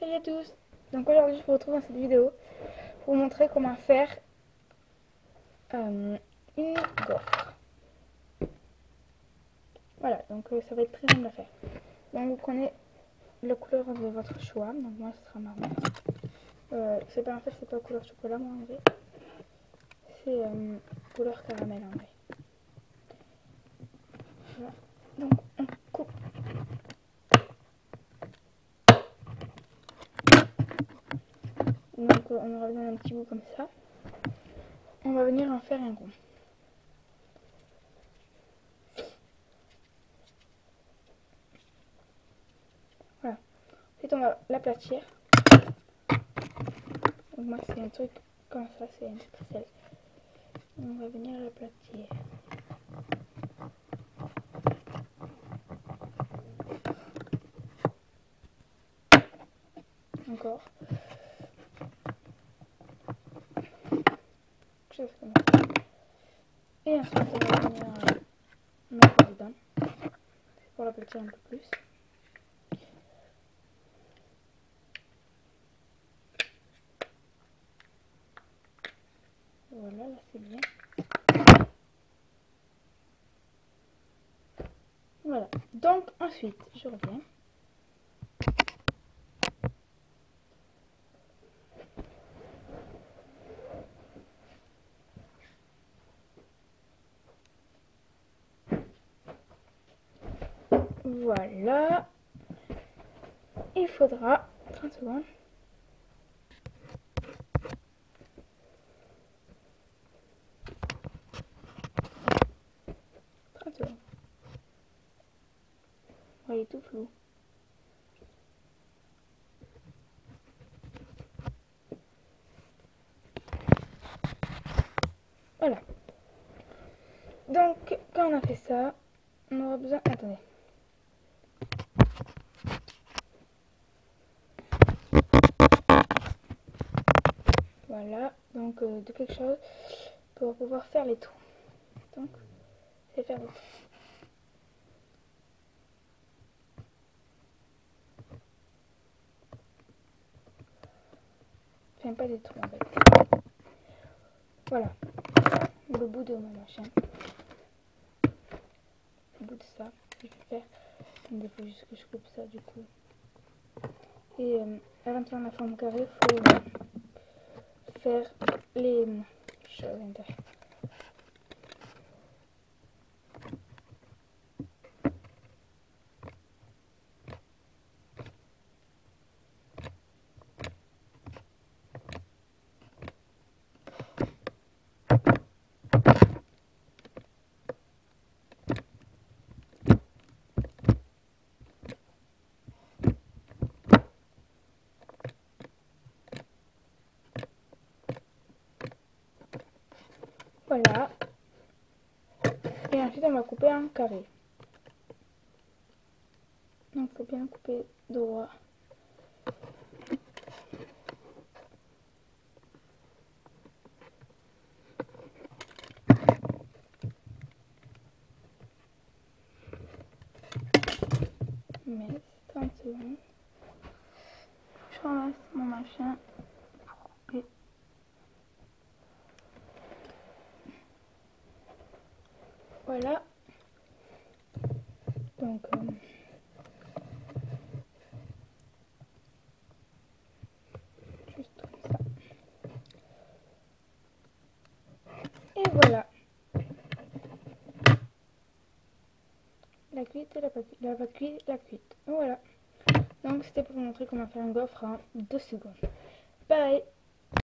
Salut à tous. Donc aujourd'hui je vous retrouve dans cette vidéo pour vous montrer comment faire une gaufre. Voilà, donc ça va être très simple à faire. Donc vous prenez la couleur de votre choix, donc moi ce sera marron. C'est pas, en fait c'est pas couleur chocolat moi en vrai, c'est couleur caramel en vrai. Voilà. Donc on coupe. Donc on aura besoin d'un petit bout comme ça. On va venir en faire un rond. Voilà. Ensuite on va l'aplatir. Donc moi c'est un truc comme ça, c'est une ficelle. On va venir l'aplatir. Encore. Chose comme ça. Et ensuite on va venir mettre dedans pour l'aplatir un peu plus. Voilà, là c'est bien. Voilà, donc ensuite je reviens. Voilà, il faudra 30 secondes. Ouais, il est tout flou. Voilà. Donc, quand on a fait ça, on aura besoin... Attendez. Voilà, donc de quelque chose pour pouvoir faire les trous. Donc, c'est faire les trous. Enfin, pas des trous en fait. Voilà. Le bout de mon machin. Le bout de ça, je vais faire. Il faut juste que je coupe ça du coup. Et avant de faire ma forme carrée, il faut faire les choses intérieures. Voilà. Et ensuite, on va couper en carré. Donc, il faut bien couper droit. Mais 30 secondes. Je ramasse mon machin. Et voilà. Donc, juste comme ça. Et voilà. La cuite et la pâte cuite, la cuite. Voilà. Donc, c'était pour vous montrer comment faire un gaufre en 2 secondes. Bye!